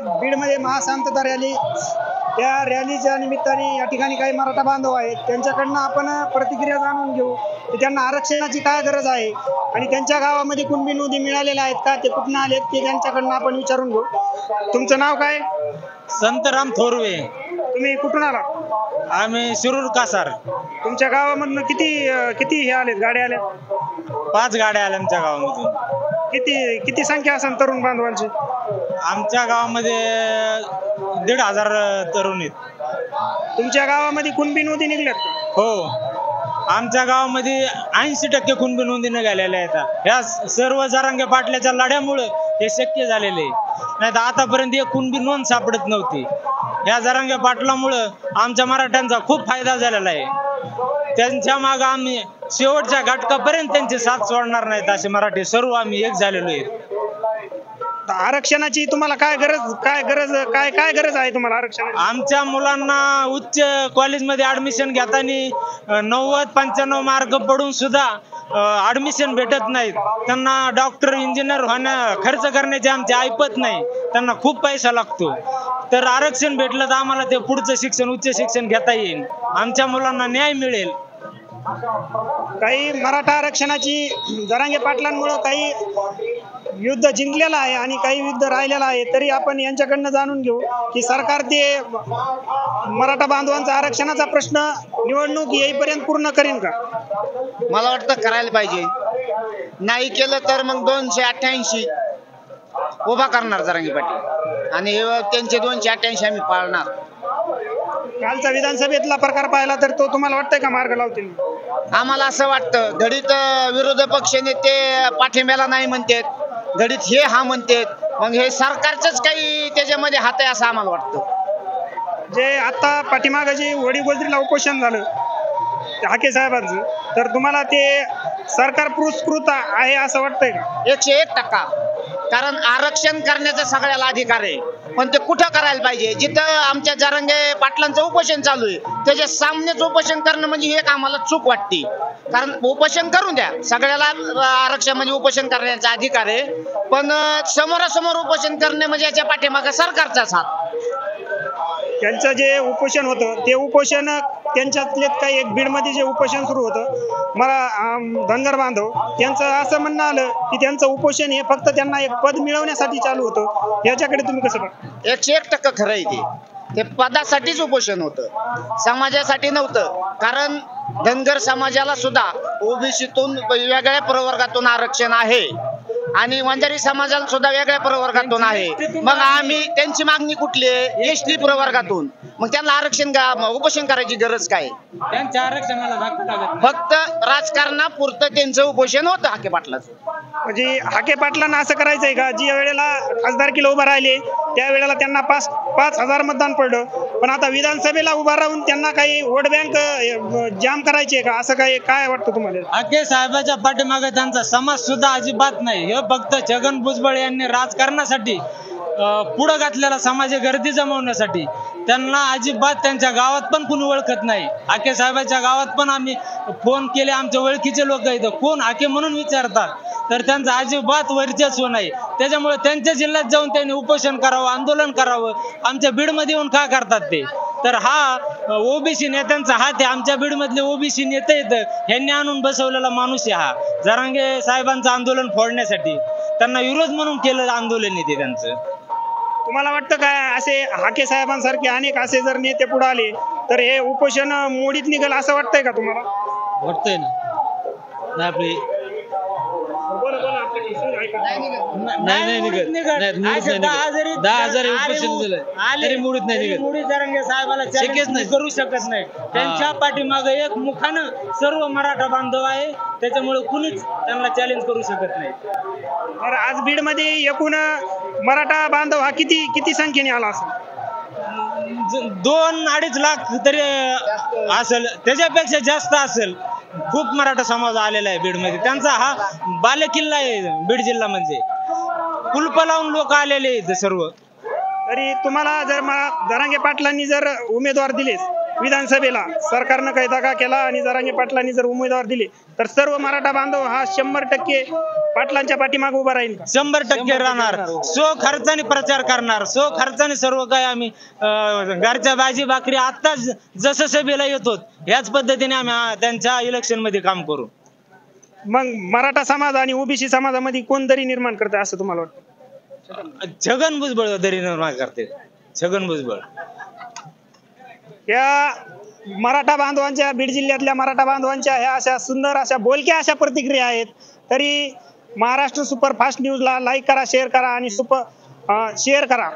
बीडमध्ये महाशांतता रॅली, त्या रॅलीच्या निमित्ताने या ठिकाणी काही मराठा बांधव आहेत, त्यांच्याकडनं आपण प्रतिक्रिया जाणून घेऊ की त्यांना आरक्षणाची काय गरज आहे आणि त्यांच्या गावामध्ये कुणबी नोंदी मिळालेल्या आहेत का, ते कुठून आलेत ते त्यांच्याकडनं आपण विचारून घेऊ. तुमचं नाव काय? संतराम थोरवे. तुम्ही कुठून आला? आम्ही शिरूर कासार. तुमच्या गावामधनं किती किती हे आलेत, गाड्या आल्यात? 5 गाड्या आल्या आमच्या गावामधून. किती किती संख्या असेल तरुण बांधवांची? आमच्या गावामध्ये 1,500 तरुण आहेत. तुमच्या गावामध्ये कुणबी नोंदी निघल्यात का? हो, आमच्या गावामध्ये 80% कुणबी नोंदी निघालेल्या आहेत. ह्या सर्व जरांगे पाटलाच्या लढ्यामुळे हे शक्य झालेले आहे. नाही तर आतापर्यंत एक कुणबी नोंद सापडत नव्हती. या जरांगे पाटलामुळं आमच्या मराठ्यांचा खूप फायदा झालेला आहे. त्यांच्या मागे आम्ही शेवटच्या घटकापर्यंत त्यांची साथ सोडणार नाहीत असे मराठी सर्व आम्ही एक झालेलो आहे. आरक्षणाची तुम्हाला काय गरज आहे तुम्हाला आरक्षणाची? आमच्या मुलांना उच्च कॉलेजमध्ये ऍडमिशन घेताना 90-95 मार्क पडून सुद्धा ऍडमिशन भेटत नाहीत. त्यांना डॉक्टर इंजिनियर खर्च करण्याची आमची ऐपत नाही. त्यांना खूप पैसा लागतो. तर आरक्षण भेटलं तर आम्हाला ते पुढचं शिक्षण, उच्च शिक्षण घेता येईल. आमच्या मुलांना न्याय मिळेल. काही मराठा आरक्षणाची जरांगे पाटलांमुळे काही युद्ध जिंकलेलं आहे आणि काही युद्ध राहिलेलं आहे. तरी आपण यांच्याकडनं जाणून घेऊ की सरकार ते मराठा बांधवांचा आरक्षणाचा प्रश्न निवडणूक येईपर्यंत पूर्ण करेन का? मला वाटतं करायला पाहिजे. नाही केलं तर मग 288 उभा करणार जरांगे पाटील आणि त्यांचे 288 आम्ही पाळणार. कालचा विधानसभेतला प्रकार पाहिला तर तो तुम्हाला वाटतंय का मार्ग लावतील? आम्हाला असं वाटतं. घडीत विरोधी पक्ष नेते पाठिंब्याला नाही म्हणतात, घडीत हे हा म्हणतात. मग हे सरकारचंच काही त्याच्यामध्ये हात आहे असं आम्हाला वाटतं. जे आता पाठीमागे जे वडीगोजरीला उपोषण झालं हाके साहेबांचं, तर तुम्हाला ते सरकार पुरस्कृत आहे असं वाटतंय का? 101%. कारण आरक्षण करण्याचा सगळ्याला अधिकार आहे, पण ते कुठं करायला पाहिजे? जिथं आमच्या जरांगे पाटलांचं उपोषण चालू आहे त्याच्या सामनेच उपोषण करणं म्हणजे एक आम्हाला चूक वाटते. कारण उपोषण करून द्या, सगळ्याला आरक्षण म्हणजे उपोषण करण्याचा अधिकार आहे, पण समोरासमोर उपोषण करणे म्हणजे याच्या पाठीमागे सरकारचाच हात. त्यांचं जे उपोषण होतं ते उपोषण त्यांच्यातले काही एक बीडमध्ये जे उपोषण सुरू होतं मला धनगर बांधव, त्यांचं असं म्हणणं आलं की त्यांचं उपोषण हे फक्त त्यांना एक पद मिळवण्यासाठी चालू होतं. याच्याकडे तुम्ही कसं बघता? 101% खरं आहे ते पदासाठीच उपोषण होतं, समाजासाठी नव्हतं. कारण धनगर समाजाला सुद्धा ओबीसीतून वेगळ्या प्रवर्गातून आरक्षण आहे आणि वंजारी समाजाला सुद्धा वेगळ्या प्रवर्गातून आहे. मग आम्ही त्यांची मागणी कुठली आहे? एसटी प्रवर्गातून. मग त्यांना आरक्षण उपोषण करायची गरज काय? त्यांच्या आरक्षणाला धक्का लागत नाही. फक्त राजकारणापुरतं त्यांचं उपोषण होतं हाके पाटलाचं. म्हणजे हाके पाटलांना असं करायचंय का, जी वेळेला खासदारकीला उभा राहिले त्यावेळेला त्यांना 5,000 मतदान पडलं, पण आता विधानसभेला उभा राहून त्यांना काही वोट बँक जाम करायची का? असं काय वाटतं तुम्हाला? हाके साहेबाच्या पाठीमागे त्यांचा समाज सुद्धा अजिबात नाही. हे फक्त छगन भुजबळ यांनी राजकारणासाठी पुढे घातलेला समाज गर्दी जमवण्यासाठी. त्यांना अजिबात त्यांच्या गावात पण कुणी ओळखत नाही. हाके साहेबाच्या गावात पण आम्ही फोन केले, आमच्या ओळखीचे लोक आहेत, कोण हाके म्हणून विचारतात, तर त्यांचं अजिबात वर्चस्व नाही. त्याच्यामुळे त्यांच्या जिल्ह्यात जाऊन त्यांनी उपोषण करावं, आंदोलन करावं. आमच्या बीडमध्ये येऊन का करतात ते? तर हा ओबीसी नेत्यांचा हात आहे. आमच्या बीडमधले ओबीसी नेते आहेत, ह्यांनी आणून बसवलेला माणूस आहे हा, जरांगे साहेबांचं आंदोलन फोडण्यासाठी. त्यांना विरोध म्हणून केलं आंदोलन आहे ते त्यांचं. तुम्हाला वाटतं काय असे हाके साहेबांसारखे अनेक असे जर नेते पुढे आले तर हे उपोषण मोडीत निघेल असं वाटतंय का तुम्हाला? वाटतंय ना. आपली नाही निघत. 10,000 उपोषण झालं मुळीत नाही निघत. मुळीत जरांगे साहेबाला शक्यच नाही, करू शकत नाही. त्यांच्या पाठीमागे एक मुखानं सर्व मराठा बांधव आहे, त्याच्यामुळे कुणीच त्यांना चॅलेंज करू शकत नाही. तर आज बीडमध्ये एकूण मराठा बांधव हा किती संख्येने आला असेल? 2-2.5 लाख तरी असेल, त्याच्यापेक्षा जास्त असेल. खूप मराठा समाज आलेला आहे बीडमध्ये. त्यांचा हा बालेकिल्ला आहे बीड जिल्हा, म्हणजे कुलप लावून लोक आलेले आहेत सर्व. तरी तुम्हाला जर जरांगे पाटलांनी जर उमेदवार दिले विधानसभेला सरकारनं काही दगा केला आणि जरांगे पाटलांनी जर उमेदवार दिले तर सर्व मराठा बांधव हा 100% पाटलांच्या पाठीमागे उभा राहील. 100% राहणार. सो खर्चाने प्रचार करणार, सो खर्चाने सर्व काही आम्ही घरच्या भाजी भाकरी आता जसं सभेला येतो याच पद्धतीने आम्ही त्यांच्या इलेक्शन मध्ये काम करू. मग मराठा समाज आणि ओबीसी समाजामध्ये कोण दरी निर्माण करते असं तुम्हाला वाटतं? छगन भुजबळ दरी निर्माण करते. छगन भुजबळ या मराठा बांधवांच्या, बीड जिल्ह्यातल्या मराठा बांधवांच्या ह्या अशा सुंदर अशा बोलक्या अशा प्रतिक्रिया आहेत. तरी महाराष्ट्र सुपरफास्ट न्यूजला लाईक करा, शेअर करा आणि शेअर करा.